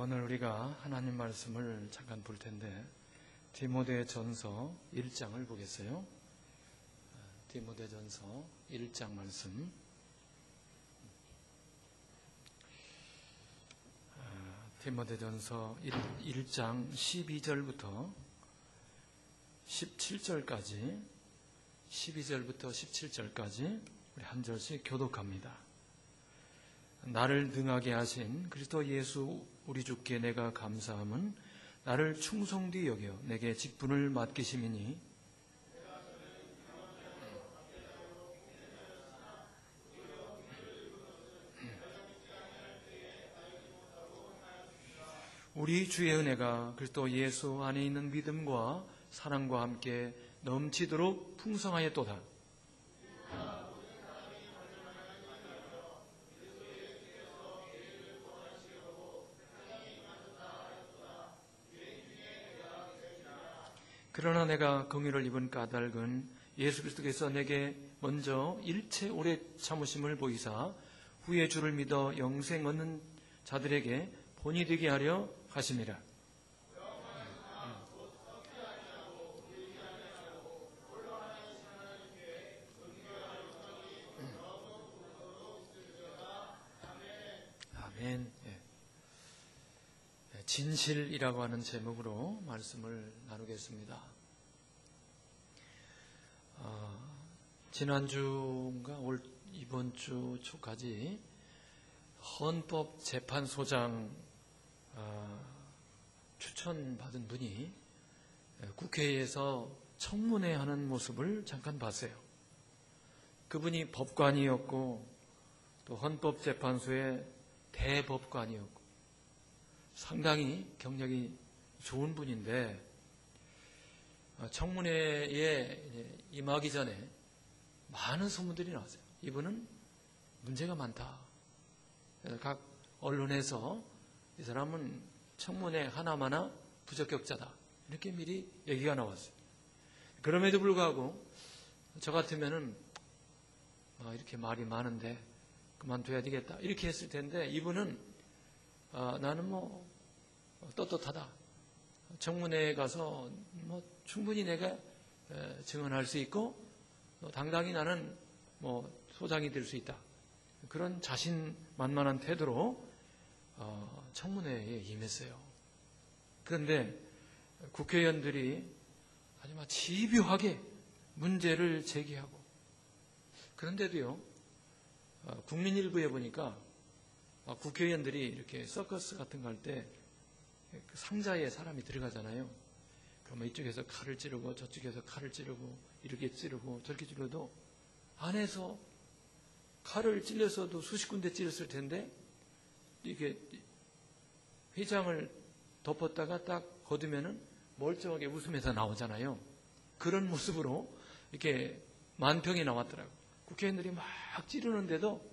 오늘 우리가 하나님 말씀을 잠깐 볼 텐데 디모데전서 1장을 보겠어요. 디모데전서 1장 말씀. 디모데전서 1장 12절부터 17절까지 12절부터 17절까지 우리 한 절씩 교독합니다. 나를 능하게 하신 그리스도 예수 우리 주께 내가 감사함은 나를 충성되이 여겨 내게 직분을 맡기심이니 우리 주의 은혜가 그리스도 예수 안에 있는 믿음과 사랑과 함께 넘치도록 풍성하였도다. 그러나 내가 긍휼을 입은 까닭은 예수 그리스도께서 내게 먼저 일체 오래 참으심을 보이사 후에 주를 믿어 영생 얻는 자들에게 본이 되게 하려 하심이라. 아멘. 진실이라고 하는 제목으로 말씀을 나누겠습니다. 지난주인가 이번 주 초까지 헌법재판소장 추천받은 분이 국회에서 청문회 하는 모습을 잠깐 봤어요. 그분이 법관이었고 또 헌법재판소의 대법관이었고 상당히 경력이 좋은 분인데 청문회에 임하기 전에 많은 소문들이 나왔어요. 이분은 문제가 많다. 각 언론에서 이 사람은 청문회 하나마나 부적격자다. 이렇게 미리 얘기가 나왔어요. 그럼에도 불구하고 저 같으면은 이렇게 말이 많은데 그만둬야 되겠다. 이렇게 했을 텐데 이분은 나는 떳떳하다. 청문회에 가서 충분히 내가 증언할 수 있고 당당히 나는 소장이 될 수 있다. 그런 자신만만한 태도로 청문회에 임했어요. 그런데 국회의원들이 아주 집요하게 문제를 제기하고 그런데도요 국민일보에 보니까 국회의원들이 이렇게 서커스 같은 거 할 때 상자에 사람이 들어가잖아요. 그러면 이쪽에서 칼을 찌르고 저쪽에서 칼을 찌르고 이렇게 찌르고 저렇게 찌르도 안에서 칼을 찔려서도 수십 군데 찔렸을 텐데 이게 회장을 덮었다가 딱 거두면은 멀쩡하게 웃으면서 나오잖아요. 그런 모습으로 이렇게 만평이 나왔더라고요. 국회의원들이 막 찌르는데도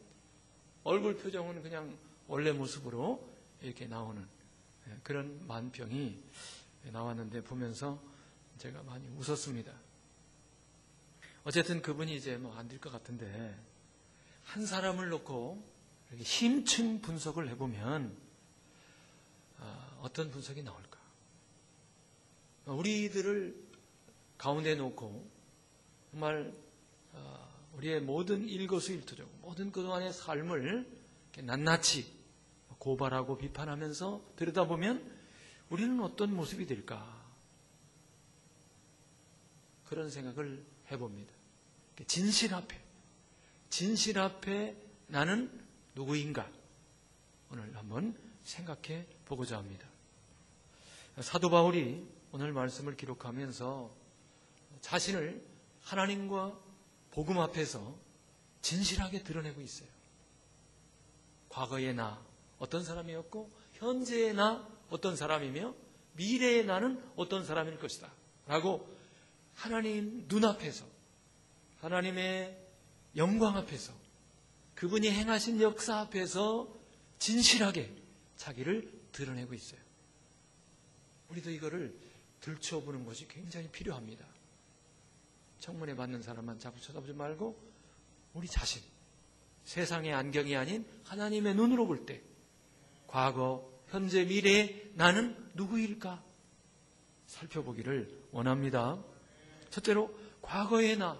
얼굴 표정은 그냥 원래 모습으로 이렇게 나오는 그런 만평이 나왔는데 보면서 제가 많이 웃었습니다. 어쨌든 그분이 이제 안 될 것 같은데 한 사람을 놓고 이렇게 심층 분석을 해보면 어떤 분석이 나올까? 우리들을 가운데 놓고 정말 우리의 모든 일거수일투족, 모든 그동안의 삶을 이렇게 낱낱이 고발하고 비판하면서 들여다보면 우리는 어떤 모습이 될까? 그런 생각을 해봅니다. 진실 앞에 나는 누구인가? 오늘 한번 생각해 보고자 합니다. 사도 바울이 오늘 말씀을 기록하면서 자신을 하나님과 복음 앞에서 진실하게 드러내고 있어요. 과거의 나 어떤 사람이었고 현재의 나 어떤 사람이며 미래의 나는 어떤 사람일 것이다 라고 하나님 눈앞에서 하나님의 영광 앞에서 그분이 행하신 역사 앞에서 진실하게 자기를 드러내고 있어요. 우리도 이거를 들춰보는 것이 굉장히 필요합니다. 청문회 받는 사람만 자꾸 쳐다보지 말고 우리 자신, 세상의 안경이 아닌 하나님의 눈으로 볼 때 과거, 현재, 미래의 나는 누구일까? 살펴보기를 원합니다. 첫째로 과거의 나,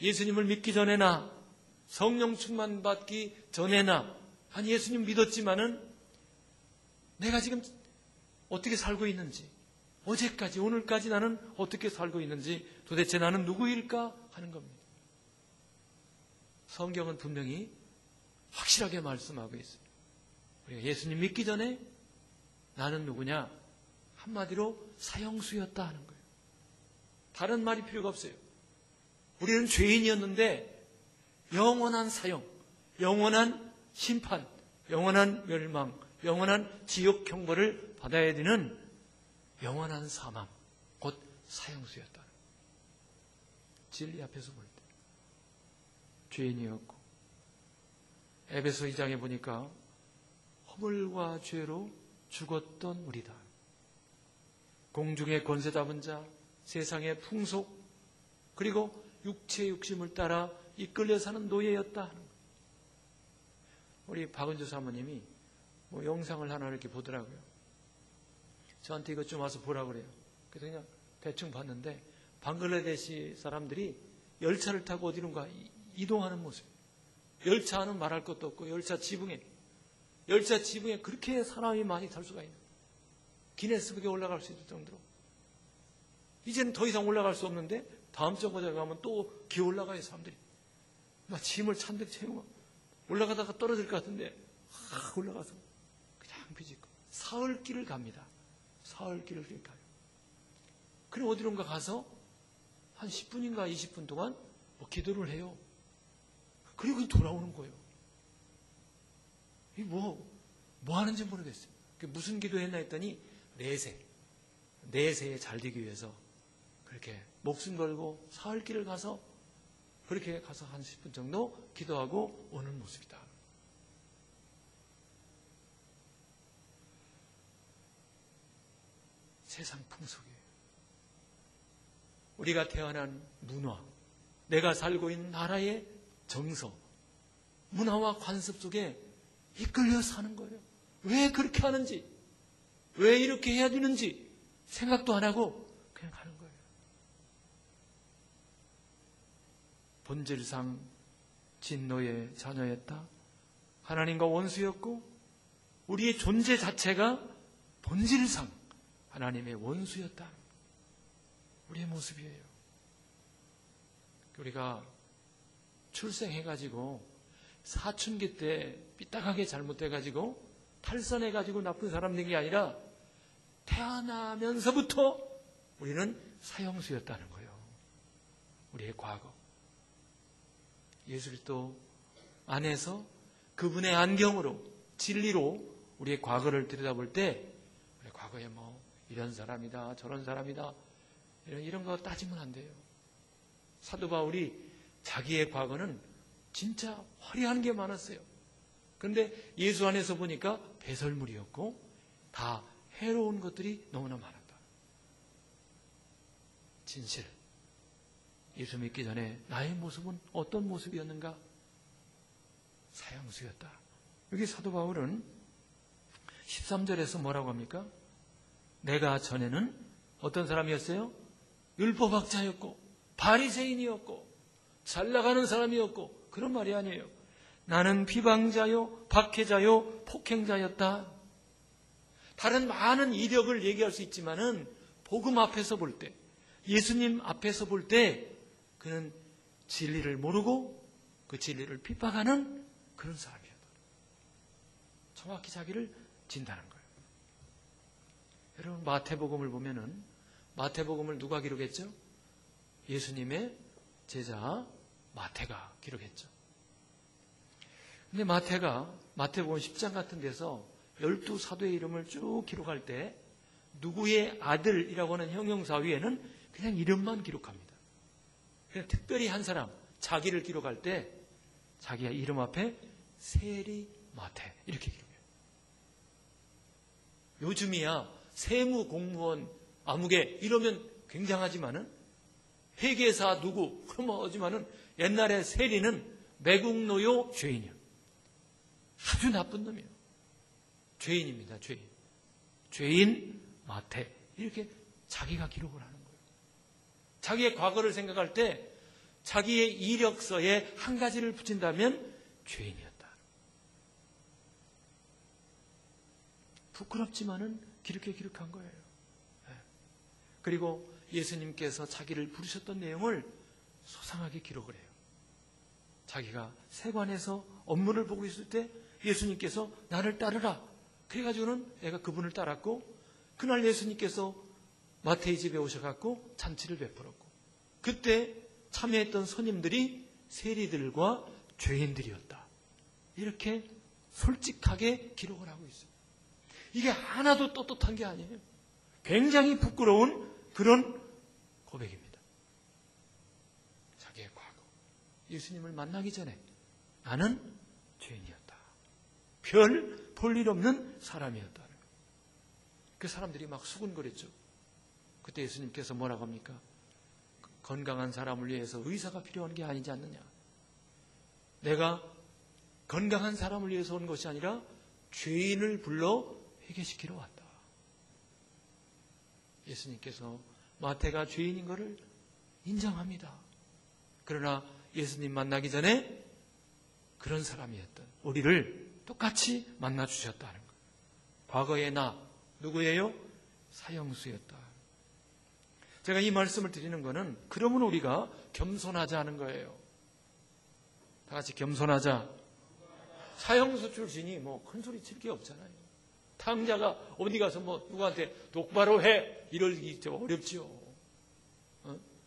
예수님을 믿기 전의 나, 성령 충만 받기 전의 나, 아니 예수님 믿었지만은 내가 지금 어떻게 살고 있는지, 어제까지 오늘까지 나는 어떻게 살고 있는지, 도대체 나는 누구일까 하는 겁니다. 성경은 분명히 확실하게 말씀하고 있습니다. 우리가 예수님 믿기 전에 나는 누구냐? 한마디로 사형수였다 하는 거예요. 다른 말이 필요가 없어요. 우리는 죄인이었는데 영원한 사형, 영원한 심판, 영원한 멸망, 영원한 지옥 형벌을 받아야 되는 영원한 사망, 곧 사형수였다. 진리 앞에서 볼 때 죄인이었고, 에베소 2장에 보니까 허물과 죄로 죽었던 우리다. 공중의 권세 잡은 자, 세상의 풍속, 그리고 육체의 욕심을 따라 이끌려 사는 노예였다 하는 거예요. 우리 박은주 사모님이 영상을 하나 이렇게 보더라고요. 저한테 이것 좀 와서 보라고 그래요. 그래서 그냥 대충 봤는데 방글라데시 사람들이 열차를 타고 어디론가 이동하는 모습. 열차는 말할 것도 없고 열차 지붕에 그렇게 사람이 많이 탈 수가 있는, 기네스북에 올라갈 수 있을 정도로. 이제는 더 이상 올라갈 수 없는데 다음 정거장에 가면 또 기어 올라가요. 사람들이 막 짐을 찬뜩 채우고 올라가다가 떨어질 것 같은데 올라가서 그냥 비집고 사흘길을 갑니다. 사흘길을 가요. 그럼 어디론가 가서 한 10분인가 20분 동안 기도를 해요. 그리고 돌아오는 거예요. 이게 뭐 하는지 모르겠어요. 무슨 기도했나 했더니 내세에 잘 되기 위해서 그렇게 목숨 걸고 사흘길을 가서 그렇게 가서 한 10분 정도 기도하고 오는 모습이다. 세상 풍속이에요. 우리가 태어난 문화, 내가 살고 있는 나라의 정서, 문화와 관습 속에 이끌려 사는 거예요. 왜 그렇게 하는지, 왜 이렇게 해야 되는지 생각도 안 하고 그냥 가는 거예요. 본질상 진노의 자녀였다. 하나님과 원수였고 우리의 존재 자체가 본질상 하나님의 원수였다. 우리의 모습이에요. 우리가 출생해가지고 사춘기 때 삐딱하게 잘못해가지고 탈선해가지고 나쁜 사람 된 게 아니라 태어나면서부터 우리는 사형수였다는 거예요. 우리의 과거. 예수 그리스도 안에서 그분의 안경으로, 진리로 우리의 과거를 들여다볼 때 우리 과거에 이런 사람이다, 저런 사람이다, 이런 거 따지면 안 돼요. 사도 바울이 자기의 과거는 진짜 화려한 게 많았어요. 그런데 예수 안에서 보니까 배설물이었고 다 해로운 것들이 너무나 많았다. 진실. 예수 믿기 전에 나의 모습은 어떤 모습이었는가? 사형수였다. 여기 사도 바울은 13절에서 뭐라고 합니까? 내가 전에는 어떤 사람이었어요? 율법학자였고 바리새인이었고 잘나가는 사람이었고 그런 말이 아니에요. 나는 비방자요, 박해자요, 폭행자였다. 다른 많은 이력을 얘기할 수 있지만은 복음 앞에서 볼 때, 예수님 앞에서 볼 때 그는 진리를 모르고 그 진리를 핍박하는 그런 사람이었다. 정확히 자기를 진단한 거예요. 여러분 마태복음을 보면은 마태복음을 누가 기록했죠? 예수님의 제자 마태가 기록했죠. 근데 마태복음 10장 같은 데서 12사도의 이름을 쭉 기록할 때 누구의 아들이라고 하는 형용사 위에는 그냥 이름만 기록합니다. 그냥 특별히 한 사람, 자기를 기록할 때 자기의 이름 앞에 세리 마태 이렇게 기록해요. 요즘이야 세무 공무원 아무개 이러면 굉장하지만은 회계사 누구 그러면 하지만은 옛날에 세리는 매국노요 죄인이요. 아주 나쁜 놈이에요. 죄인입니다. 죄인 마태. 이렇게 자기가 기록을 하는 거예요. 자기의 과거를 생각할 때 자기의 이력서에 한 가지를 붙인다면 죄인이었다. 부끄럽지만은 그렇게 기록한 거예요. 그리고 예수님께서 자기를 부르셨던 내용을 소상하게 기록을 해요. 자기가 세관에서 업무를 보고 있을 때 예수님께서 나를 따르라. 그래가지고는 내가 그분을 따랐고, 그날 예수님께서 마태의 집에 오셔갖고 잔치를 베풀었고, 그때 참여했던 손님들이 세리들과 죄인들이었다. 이렇게 솔직하게 기록을 하고 있어요. 이게 하나도 떳떳한 게 아니에요. 굉장히 부끄러운 그런 고백입니다. 자기의 과거, 예수님을 만나기 전에 나는 죄인이었다. 별 볼 일 없는 사람이었다. 그 사람들이 막 수군거렸죠. 그때 예수님께서 뭐라고 합니까? 건강한 사람을 위해서 의사가 필요한 게 아니지 않느냐. 내가 건강한 사람을 위해서 온 것이 아니라 죄인을 불러 회개시키러 왔다. 예수님께서 마태가 죄인인 것을 인정합니다. 그러나 예수님 만나기 전에 그런 사람이었던 우리를 똑같이 만나주셨다는 거예요. 과거의 나 누구예요? 사형수였다. 제가 이 말씀을 드리는 것은 그러면 우리가 겸손하자 하는 거예요. 다 같이 겸손하자. 사형수 출신이 뭐 큰 소리 칠 게 없잖아요. 탕자가 어디 가서 뭐 누구한테 똑바로 해 이러기 좀 어렵지요.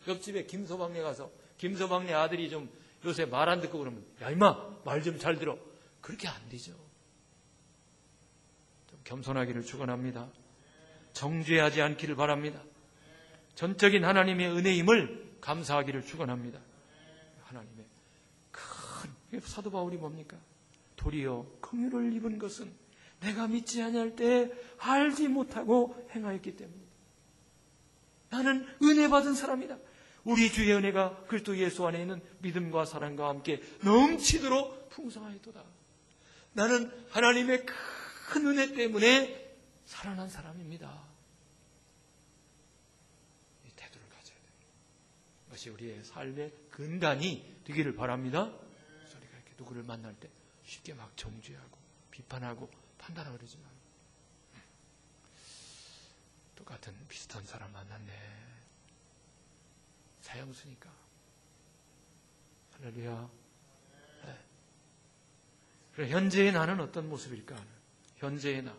옆집에 김서방네 가서 김서방네 아들이 좀 요새 말 안 듣고 그러면 야 임마 말 좀 잘 들어. 그렇게 안 되죠. 좀 겸손하기를 축원합니다. 정죄하지 않기를 바랍니다. 전적인 하나님의 은혜임을 감사하기를 축원합니다. 하나님의 큰 사도 바울이 뭡니까? 도리어 긍휼을 입은 것은 내가 믿지 아니할 때 알지 못하고 행하였기 때문이다. 나는 은혜 받은 사람이다. 우리 주의 은혜가 그리스도 예수 안에 있는 믿음과 사랑과 함께 넘치도록 풍성하였도다. 나는 하나님의 큰 은혜 때문에 살아난 사람입니다. 이 태도를 가져야 돼요. 이것이 우리의 삶의 근간이 되기를 바랍니다. 우리가 이렇게 누구를 만날 때 쉽게 막 정죄하고 비판하고 판단하고 그러지 말고 똑같은 비슷한 사람 만났네. 사형수니까. 할렐루야. 네. 그럼 현재의 나는 어떤 모습일까? 현재의 나.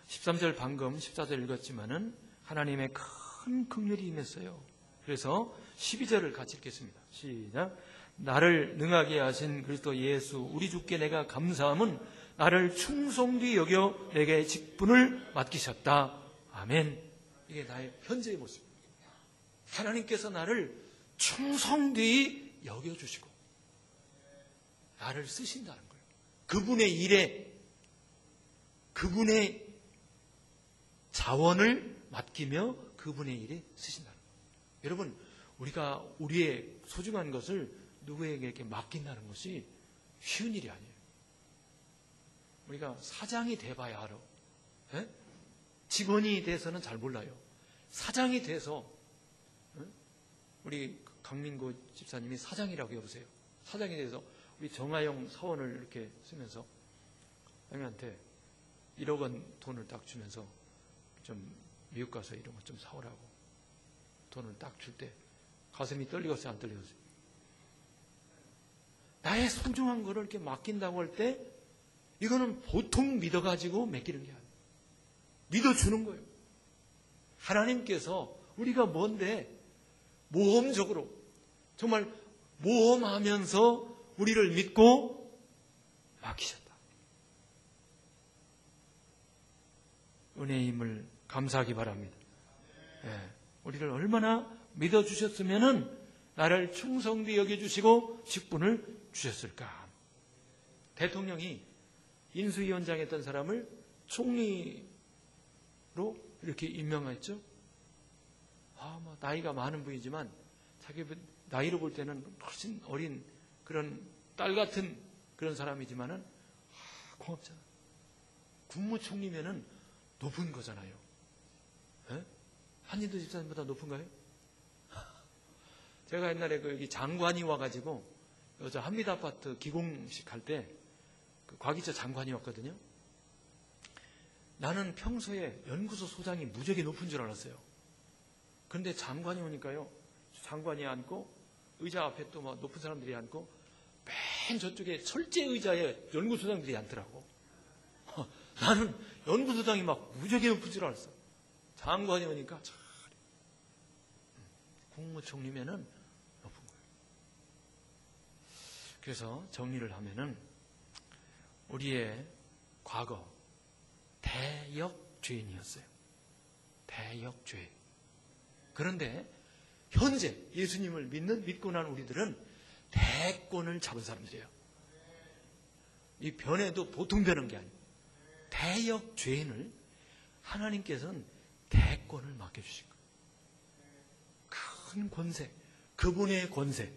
13절 방금 14절 읽었지만은 하나님의 큰 긍휼이 임했어요. 그래서 12절을 같이 읽겠습니다. 시작. 나를 능하게 하신 그리스도 예수 우리 주께 내가 감사함은 나를 충성되이 여겨 내게 직분을 맡기셨다. 아멘. 이게 나의 현재의 모습입니다. 하나님께서 나를 충성되이 여겨주시고 나를 쓰신다는 거예요. 그분의 일에 그분의 자원을 맡기며 그분의 일에 쓰신다는 거예요. 여러분, 우리가 우리의 소중한 것을 누구에게 이렇게 맡긴다는 것이 쉬운 일이 아니에요. 우리가 사장이 돼봐야 알아. 에? 직원이 돼서는 잘 몰라요. 사장이 돼서 우리 강민구 집사님이 사장이라고 해보세요. 사장이 돼서 우리 정하영 사원을 이렇게 쓰면서 형님한테 1억 원 돈을 딱 주면서 좀 미국 가서 이런 거 좀 사오라고 돈을 딱 줄 때 가슴이 떨리겠어요? 안 떨리겠어요? 나의 소중한 거를 이렇게 맡긴다고 할 때 이거는 보통 믿어가지고 맡기는 게 아니에요. 믿어주는 거예요. 하나님께서 우리가 뭔데 모험적으로 정말 모험하면서 우리를 믿고 맡기셨다. 은혜의 힘을 감사하기 바랍니다. 네. 우리를 얼마나 믿어주셨으면은 나를 충성되이 여겨주시고 직분을 주셨을까. 대통령이 인수위원장 했던 사람을 총리로 이렇게 임명했죠. 뭐 나이가 많은 분이지만 자기 나이로 볼 때는 훨씬 어린 그런 딸 같은 그런 사람이지만은 고맙잖아. 국무총리면은 높은 거잖아요. 예? 한인도 집사님보다 높은가요? 제가 옛날에 여기 장관이 와가지고 여자 한빛아파트 기공식 할 때 그 곽이철 장관이 왔거든요. 나는 평소에 연구소 소장이 무지하게 높은 줄 알았어요. 그런데 장관이 오니까요. 장관이 앉고 의자 앞에 또 막 높은 사람들이 앉고 맨 저쪽에 철제 의자에 연구소장들이 앉더라고. 나는 연구소장이 막 무지하게 높은 줄 알았어. 장관이 오니까 참 국무총리면은 높은 거예요. 그래서 정리를 하면은 우리의 과거 대역죄인이었어요. 대역죄인. 그런데 현재 예수님을 믿고 난 우리들은 대권을 잡은 사람들이에요. 이 변해도 보통 변한 게 아니에요. 대역죄인을 하나님께서는 대권을 맡겨주신 거예요. 큰 권세, 그분의 권세,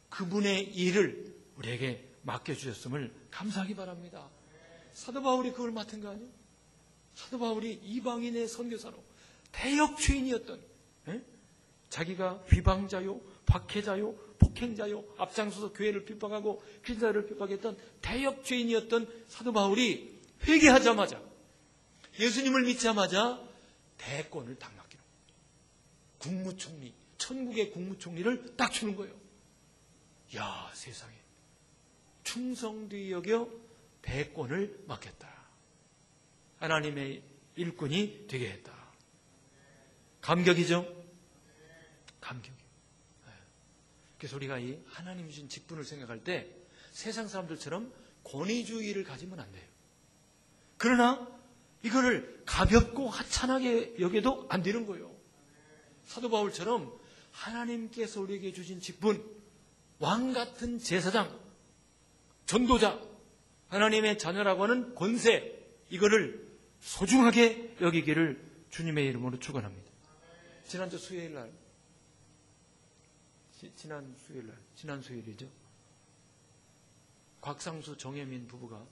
그분의 일을 우리에게 맡겨주셨음을 감사하기 바랍니다. 사도 바울이 그걸 맡은 거 아니에요? 사도 바울이 이방인의 선교사로 대역죄인이었던, 자기가 비방자요, 박해자요, 폭행자요, 앞장서서 교회를 핍박하고 그리스도를 핍박했던 대역죄인이었던 사도 바울이 회개하자마자, 예수님을 믿자마자 대권을 딱 맡기는 거예요. 국무총리, 천국의 국무총리를 딱 주는 거예요. 야, 세상에. 충성되이 여겨 대권을 맡겼다. 하나님의 일꾼이 되게 했다. 감격이죠? 감격이에요. 그래서 우리가 이 하나님 주신 직분을 생각할 때 세상 사람들처럼 권위주의를 가지면 안 돼요. 그러나 이거를 가볍고 하찮게 여겨도 안 되는 거예요. 사도 바울처럼 하나님께서 우리에게 주신 직분, 왕 같은 제사장, 전도자, 하나님의 자녀라고 하는 권세, 이거를 소중하게 여기기를 주님의 이름으로 축원합니다. 지난주 수요일 날, 지난 수요일이죠. 곽상수 정혜민 부부가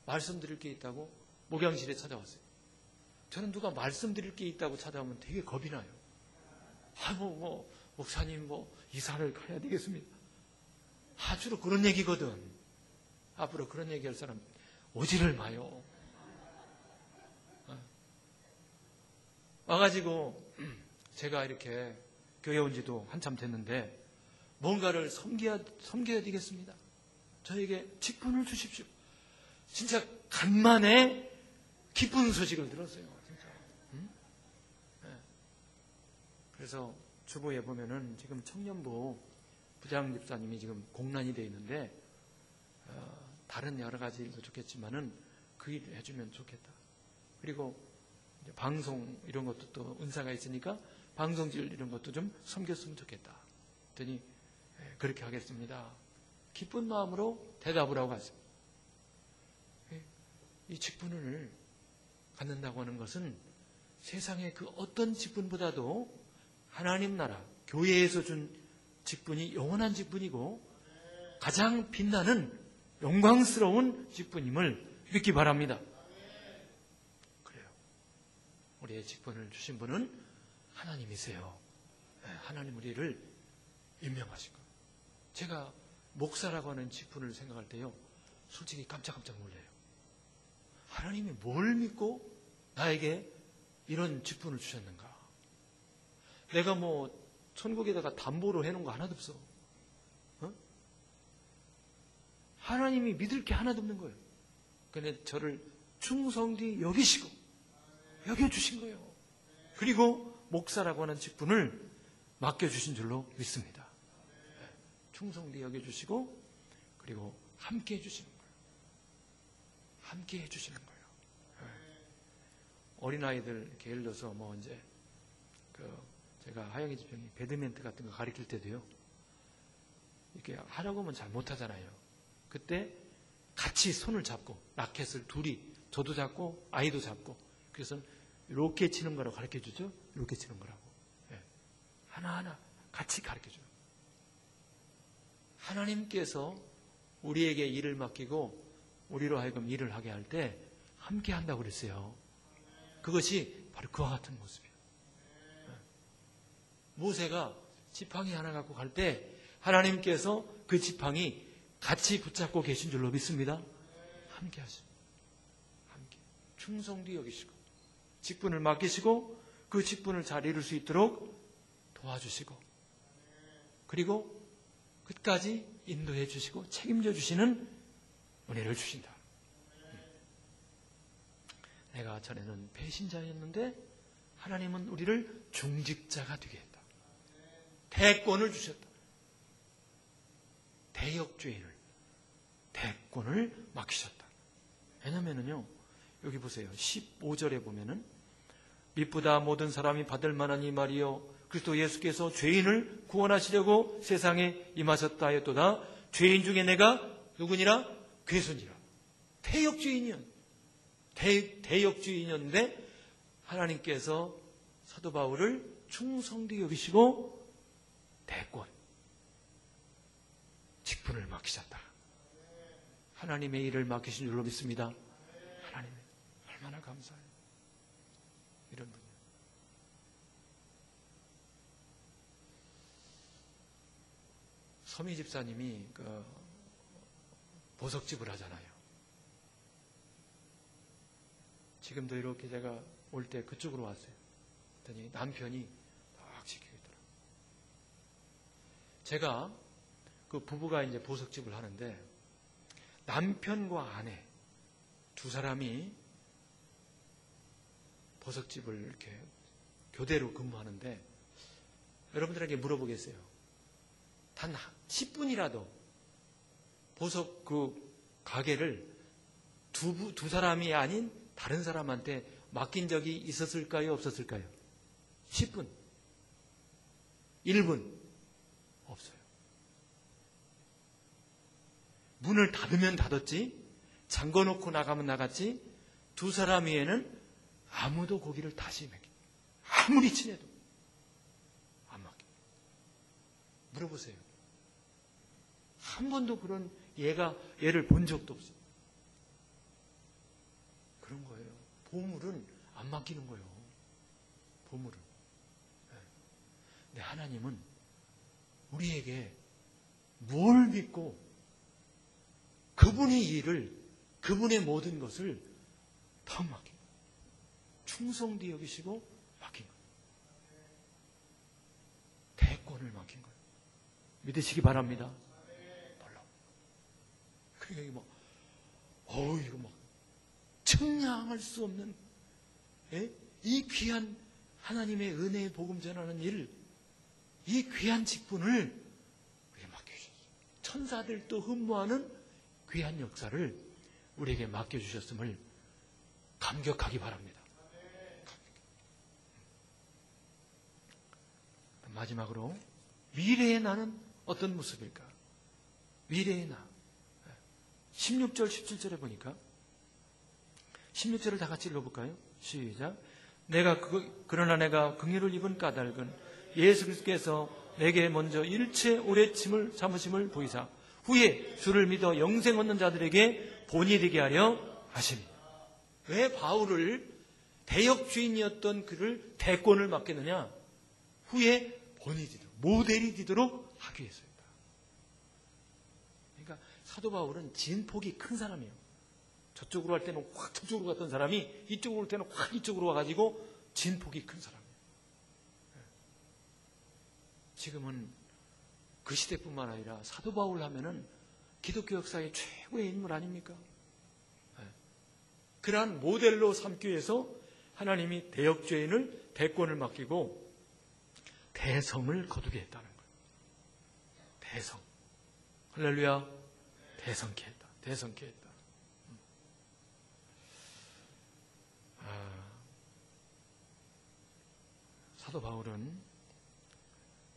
말씀드릴 게 있다고 목양실에 찾아왔어요. 저는 누가 말씀드릴 게 있다고 찾아오면 되게 겁이 나요. 목사님 이사를 가야 되겠습니다. 주로 그런 얘기거든. 앞으로 그런 얘기할 사람 오지를 마요. 와가지고 제가 이렇게 교회 온 지도 한참 됐는데 뭔가를 섬겨야 되겠습니다. 저에게 직분을 주십시오. 진짜 간만에 기쁜 소식을 들었어요. 진짜. 그래서 주보에 보면은 지금 청년부 부장 집사님이 지금 공란이 되어 있는데 다른 여러 가지 일도 좋겠지만은 그 일을 해주면 좋겠다. 그리고 이제 방송 이런 것도 또 은사가 있으니까 방송질 이런 것도 좀 섬겼으면 좋겠다. 그랬더니 그렇게 하겠습니다. 기쁜 마음으로 대답을 하고 갔습니다. 이 직분을 갖는다고 하는 것은 세상의 그 어떤 직분보다도 하나님 나라, 교회에서 준 직분이 영원한 직분이고 가장 빛나는 영광스러운 직분임을 믿기 바랍니다. 그래요. 우리의 직분을 주신 분은 하나님이세요. 하나님 우리를 임명하신 거예요. 제가 목사라고 하는 직분을 생각할 때요, 솔직히 깜짝깜짝 놀라요. 하나님이 뭘 믿고 나에게 이런 직분을 주셨는가? 내가 천국에다가 담보로 해놓은 거 하나도 없어. 하나님이 믿을 게 하나도 없는 거예요. 그런데 저를 충성되이 여기시고 여겨주신 거예요. 그리고 목사라고 하는 직분을 맡겨주신 줄로 믿습니다. 충성되이 여겨주시고 그리고 함께 해주시는 거예요. 함께 해주시는 거예요. 어린아이들 이렇게 예를 들어서 이제 제가 하영이 집사님이 배드민턴 같은 거 가르칠 때도요, 이렇게 하려고 하면 잘 못하잖아요. 그때 같이 손을 잡고 라켓을 둘이, 저도 잡고 아이도 잡고, 그래서 이렇게 치는 거라고 가르쳐 주죠. 이렇게 치는 거라고. 하나하나 같이 가르쳐 줘요. 하나님께서 우리에게 일을 맡기고 우리로 하여금 일을 하게 할 때 함께 한다고 그랬어요. 그것이 바로 그와 같은 모습이에요. 모세가 지팡이 하나 갖고 갈 때 하나님께서 그 지팡이 같이 붙잡고 계신 줄로 믿습니다. 함께 하십니다. 함께 충성도 여기시고 직분을 맡기시고 그 직분을 잘 이룰 수 있도록 도와주시고 그리고 끝까지 인도해 주시고 책임져 주시는 은혜를 주신다. 내가 전에는 배신자였는데 하나님은 우리를 중직자가 되게 했다. 대권을 주셨다. 대역죄인을 대권을 맡기셨다. 왜냐면은요, 여기 보세요. 15절에 보면은 미쁘다 모든 사람이 받을 만한 이 말이요 그리스도 예수께서 죄인을 구원하시려고 세상에 임하셨다 하였도다. 죄인 중에 내가 누구니라? 괴손이라. 대역죄인이었는데 하나님께서 사도 바울을 충성되게 여기시고 대권 직분을 맡기셨다. 하나님의 일을 맡기신 줄로 믿습니다. 하나님 얼마나 감사해요. 이런 분이요. 서미 집사님이 보석집을 하잖아요. 지금도 이렇게 제가 올 때 그쪽으로 왔어요. 그랬더니 남편이 딱 지키고 있더라고요. 제가 그 부부가 이제 보석집을 하는데 남편과 아내 두 사람이 보석집을 이렇게 교대로 근무하는데 여러분들에게 물어보겠어요. 단 10분이라도 보석 그 가게를 두 사람이 아닌 다른 사람한테 맡긴 적이 있었을까요? 없었을까요? 10분. 1분. 없어요. 문을 닫으면 닫았지, 잠궈놓고 나가면 나갔지, 두 사람 위에는 아무도 고기를 다시 맡기. 아무리 친해도 안 맡겨. 물어보세요. 한 번도 그런 얘를 본 적도 없어요. 그런 거예요. 보물은 안 맡기는 거예요. 보물은. 근데 하나님은 우리에게 뭘 믿고 그분의 일을, 그분의 모든 것을 다 맡긴 거예요. 충성되게 여기시고 맡긴 거예요. 대권을 맡긴 거예요. 믿으시기 바랍니다. 놀라워. 그러니까 이거 막 측량할 수 없는 이 귀한 하나님의 은혜의 복음 전하는 일, 이 귀한 직분을 우리에게 맡겨주셨어요. 천사들도 흠모하는 귀한 역사를 우리에게 맡겨주셨음을 감격하기 바랍니다. 마지막으로 미래의 나는 어떤 모습일까? 미래의 나. 16절, 17절에 보니까 16절을 다 같이 읽어볼까요? 시작. 그러나 내가 긍휼을 입은 까닭은 예수 그리스도께서 내게 먼저 일체 오래 참으심을 보이사 후에 주를 믿어 영생 얻는 자들에게 본이 되게 하려 하십니다. 왜 바울을 대역주인이었던 그를 대권을 맡겼느냐? 후에 본이 되도록, 모델이 되도록 하기 위해서입니다. 그러니까 사도 바울은 진폭이 큰 사람이에요. 저쪽으로 할 때는 확 저쪽으로 갔던 사람이 이쪽으로 올 때는 확 이쪽으로 와가지고 진폭이 큰 사람이에요. 지금은 그 시대뿐만 아니라 사도 바울 하면은 기독교 역사의 최고의 인물 아닙니까? 그러한 모델로 삼기 위해서 하나님이 대역죄인을 대권을 맡기고 대성을 거두게 했다는 거예요. 대성. 할렐루야. 대성케 했다. 대성케 했다. 사도 바울은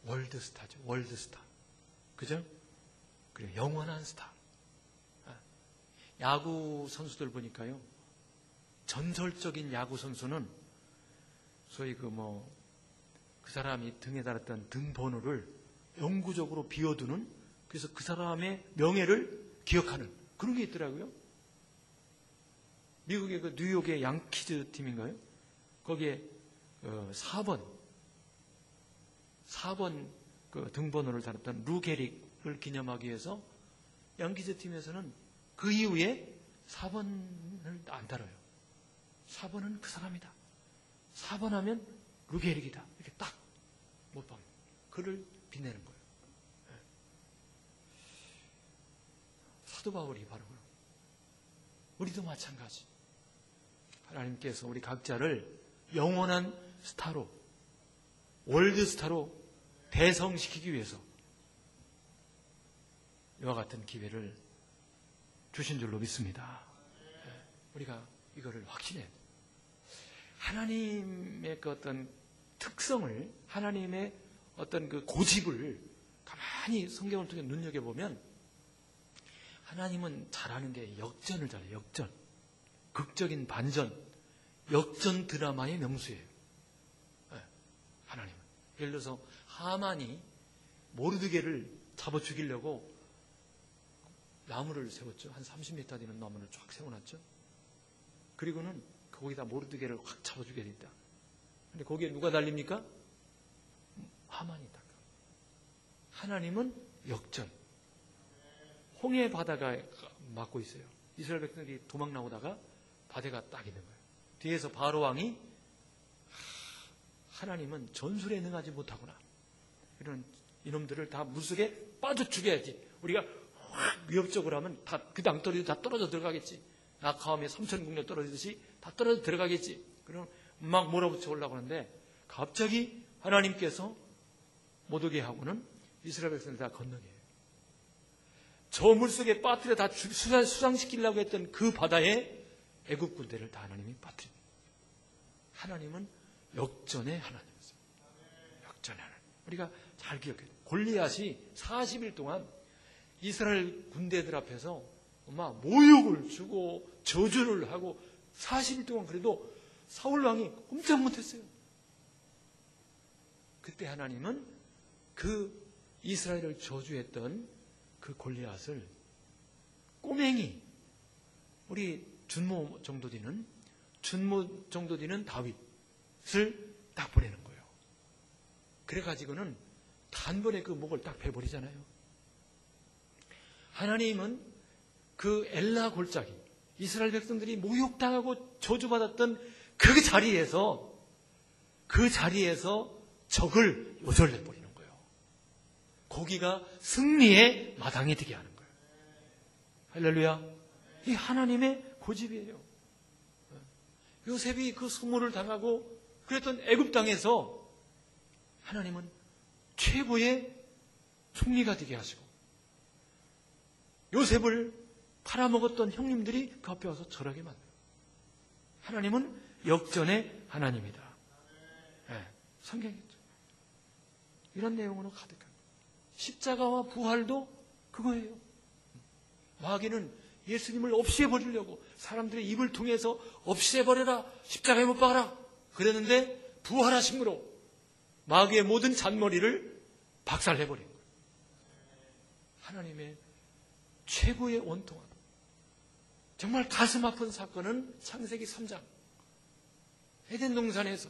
월드스타죠. 월드스타. 그죠? 그리고 영원한 스타. 야구 선수들 보니까요. 전설적인 야구 선수는 소위 그 사람이 등에 달았던 등번호를 영구적으로 비워두는, 그래서 그 사람의 명예를 기억하는 그런 게 있더라고요. 미국의 그 뉴욕의 양키즈 팀인가요? 거기에 4번 그 등번호를 달았던 루 게릭을 기념하기 위해서 양키즈 팀에서는 그 이후에 4번을 안 달아요. 4번은 그 사람이다. 4번 하면 루 게릭이다. 이렇게 딱 못 박는. 그를 빛내는 거예요. 사도 바울이 바로 그런. 우리도 마찬가지. 하나님께서 우리 각자를 영원한 스타로, 월드 스타로 대성시키기 위해서 이와 같은 기회를 주신 줄로 믿습니다. 우리가 이거를 확신해야 돼요. 하나님의 그 어떤 특성을, 하나님의 어떤 그 고집을 가만히 성경을 통해 눈여겨보면 하나님은 잘하는 게 역전을 잘해요. 역전. 극적인 반전. 역전 드라마의 명수예요. 하나님은. 예를 들어서 하만이 모르드게를 잡아 죽이려고 나무를 세웠죠. 한 30m 되는 나무를 쫙 세워놨죠. 그리고는 거기다 모르드게를 확 잡아 죽여야 된다. 근데 거기에 누가 달립니까? 하만이 달려. 하나님은 역전. 홍해 바다가 막고 있어요. 이스라엘 백성들이 도망 나오다가 바다가 딱 있는 거예요. 뒤에서 바로 왕이 하나님은 전술에 능하지 못하구나. 이런 이놈들을 다 물속에 빠져 죽여야지. 우리가 확 위협적으로 하면 다 그 낭떠러지 다 떨어져 들어가겠지. 낙하함에 삼천국녀 떨어지듯이 다 떨어져 들어가겠지. 그럼 막 몰아붙여 올라고 하는데 갑자기 하나님께서 못 오게 하고는 이스라엘 백성들 다 건너게. 저 물속에 빠뜨려 다 수상시키려고 했던 그 바다에 애굽 군대를 다 하나님이 빠뜨립니다. 하나님은 역전의 하나님이었어요. 역전의 하나님. 우리가 잘 기억해요. 골리앗이 40일 동안 이스라엘 군대들 앞에서 모욕을 주고 저주를 하고 40일 동안 그래도 사울 왕이 꼼짝 못했어요. 그때 하나님은 그 이스라엘을 저주했던 그 골리앗을 꼬맹이, 우리 준모 정도 되는 다윗을 딱 보내는 거예요. 그래가지고는 단번에 그 목을 딱 베버리잖아요. 하나님은 그 엘라 골짜기, 이스라엘 백성들이 모욕당하고 저주받았던 그 자리에서 적을 요절해버리는 거예요. 거기가 승리의 마당이 되게 하는 거예요. 할렐루야. 이 하나님의 고집이에요. 요셉이 그 수모를 당하고 그랬던 애굽 땅에서 하나님은 최고의 총리가 되게 하시고 요셉을 팔아먹었던 형님들이 그 앞에 와서 절하게 만들어요. 하나님은 역전의 하나님이다. 네, 성경이죠. 이런 내용으로 가득합니다. 십자가와 부활도 그거예요. 마귀는 예수님을 없애버리려고 사람들의 입을 통해서 없애버려라, 십자가에 못 박아라 그랬는데 부활하심으로 마귀의 모든 잔머리를 박살내버린 거예요. 하나님의 최고의 원통함. 정말 가슴 아픈 사건은 창세기 3장 에덴 동산에서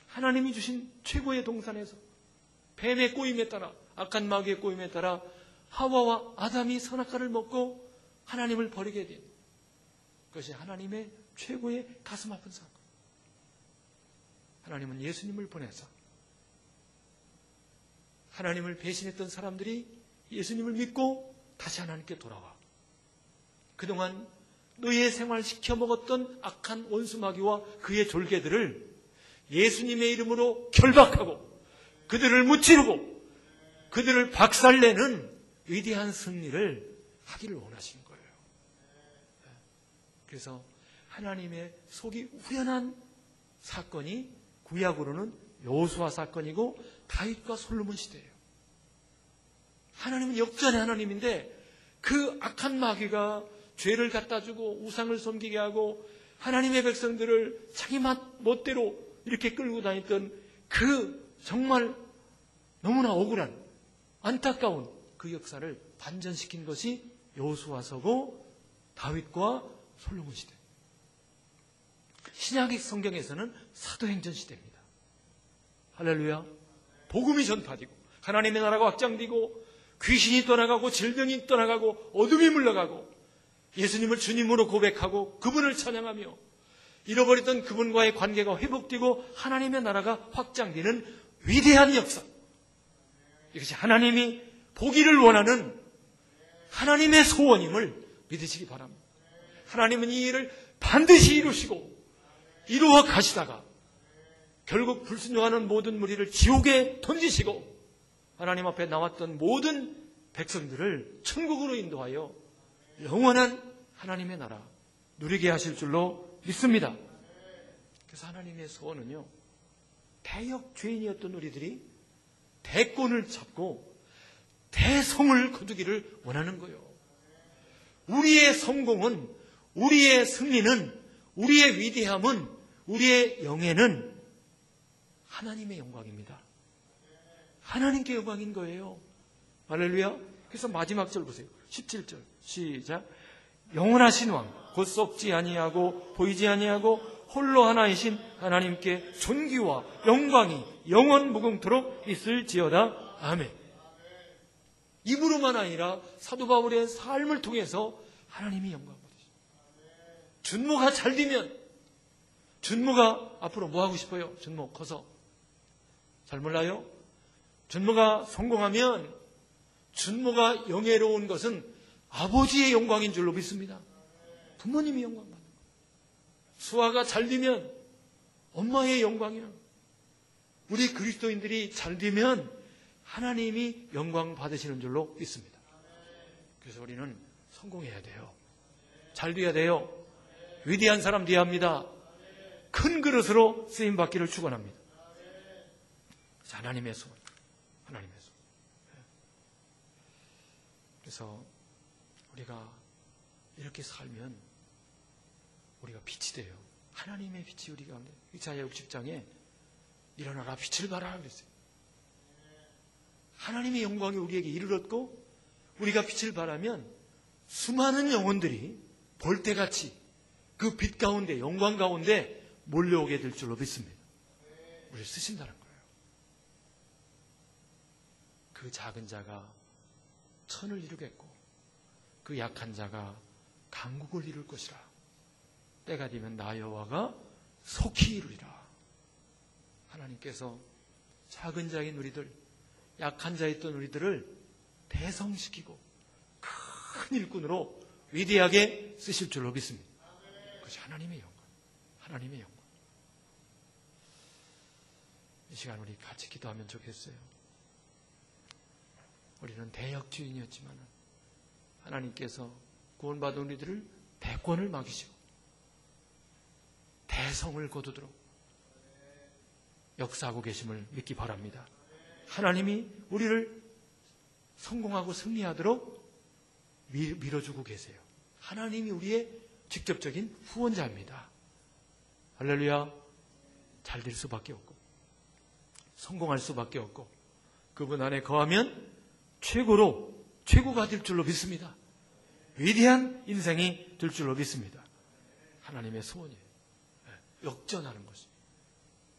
하나님이 주신 최고의 동산에서 뱀의 꼬임에 따라, 악한 마귀의 꼬임에 따라 하와와 아담이 선악과를 먹고 하나님을 버리게 된 그것이 하나님의 최고의 가슴 아픈 사건. 하나님은 예수님을 보내서 하나님을 배신했던 사람들이 예수님을 믿고 다시 하나님께 돌아와. 그동안 노예 생활 시켜 먹었던 악한 원수마귀와 그의 졸개들을 예수님의 이름으로 결박하고 그들을 무찌르고 그들을 박살내는 위대한 승리를 하기를 원하신 거예요. 그래서 하나님의 속이 후련한 사건이 구약으로는 여호수아 사건이고 다윗과 솔로몬 시대예요. 하나님은 역전의 하나님인데 그 악한 마귀가 죄를 갖다 주고 우상을 섬기게 하고 하나님의 백성들을 자기 멋대로 이렇게 끌고 다녔던 그 정말 너무나 억울한 안타까운 그 역사를 반전시킨 것이 여호수아서고 다윗과 솔로몬 시대. 신약 성경에서는 사도행전 시대입니다. 할렐루야. 복음이 전파되고 하나님의 나라가 확장되고 귀신이 떠나가고 질병이 떠나가고 어둠이 물러가고 예수님을 주님으로 고백하고 그분을 찬양하며 잃어버렸던 그분과의 관계가 회복되고 하나님의 나라가 확장되는 위대한 역사. 이것이 하나님이 보기를 원하는 하나님의 소원임을 믿으시기 바랍니다. 하나님은 이 일을 반드시 이루시고 이루어 가시다가 결국 불순종하는 모든 무리를 지옥에 던지시고 하나님 앞에 나왔던 모든 백성들을 천국으로 인도하여 영원한 하나님의 나라 누리게 하실 줄로 믿습니다. 그래서 하나님의 소원은요, 대역 죄인이었던 우리들이 대권을 잡고 대성을 거두기를 원하는 거예요. 우리의 성공은, 우리의 승리는, 우리의 위대함은, 우리의 영예는 하나님의 영광입니다. 하나님께 영광인 거예요. 할렐루야. 그래서 마지막 절 보세요. 17절 시작. 영원하신 왕 곧 썩지 아니하고 보이지 아니하고 홀로 하나이신 하나님께 존귀와 영광이 영원 무궁토록 있을지어다. 아멘. 입으로만 아니라 사도 바울의 삶을 통해서 하나님이 영광 받으십니다. 준모가 잘 되면, 준모가 앞으로 뭐 하고 싶어요? 준모 커서. 잘 몰라요? 준모가 성공하면 준모가 영예로운 것은 아버지의 영광인 줄로 믿습니다. 부모님이 영광 받는 거예요. 수아가 잘 되면 엄마의 영광이야. 우리 그리스도인들이 잘 되면 하나님이 영광 받으시는 줄로 믿습니다. 그래서 우리는 성공해야 돼요. 잘 돼야 돼요. 위대한 사람 돼야 합니다. 큰 그릇으로 쓰임받기를 축원합니다. 하나님의 소원, 하나님의 소원. 그래서 우리가 이렇게 살면 우리가 빛이 돼요. 하나님의 빛이 우리 가운데. 이사야 60장에 일어나라 빛을 발하라 그랬어요. 하나님의 영광이 우리에게 이르렀고 우리가 빛을 발하면 수많은 영혼들이 벌떼같이 그 빛 가운데, 영광 가운데 몰려오게 될 줄로 믿습니다. 우리를 쓰신다는 거예요. 그 작은 자가 천을 이루겠고 그 약한 자가 강국을 이룰 것이라. 때가 되면 나 여호와가 속히 이루리라. 하나님께서 작은 자인 우리들, 약한 자였던 우리들을 대성시키고 큰 일꾼으로 위대하게 쓰실 줄로 믿습니다. 그것이 하나님의 영광, 하나님의 영광. 이 시간 우리 같이 기도하면 좋겠어요. 우리는 대역주인이었지만 하나님께서 구원받은 우리들을 대권을 맡기시고 대성을 거두도록 역사하고 계심을 믿기 바랍니다. 하나님이 우리를 성공하고 승리하도록 밀어주고 계세요. 하나님이 우리의 직접적인 후원자입니다. 할렐루야. 잘 될 수밖에 없고 성공할 수밖에 없고 그분 안에 거하면 최고가 될 줄로 믿습니다. 위대한 인생이 될 줄로 믿습니다. 하나님의 소원이에요. 역전하는 것이.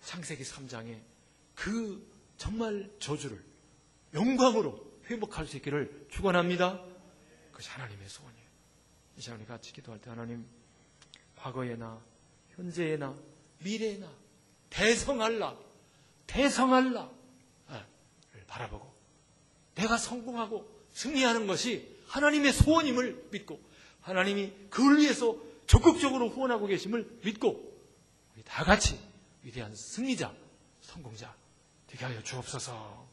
창세기 3장에 그 정말 저주를 영광으로 회복할 수 있기를 축원합니다. 그것이 하나님의 소원이에요. 이 시간에 같이 기도할 때 하나님, 과거에나 현재에나 미래에나 대성할라 바라보고 내가 성공하고 승리하는 것이 하나님의 소원임을 믿고 하나님이 그걸 위해서 적극적으로 후원하고 계심을 믿고 우리 다 같이 위대한 승리자, 성공자 되게 하여 주옵소서.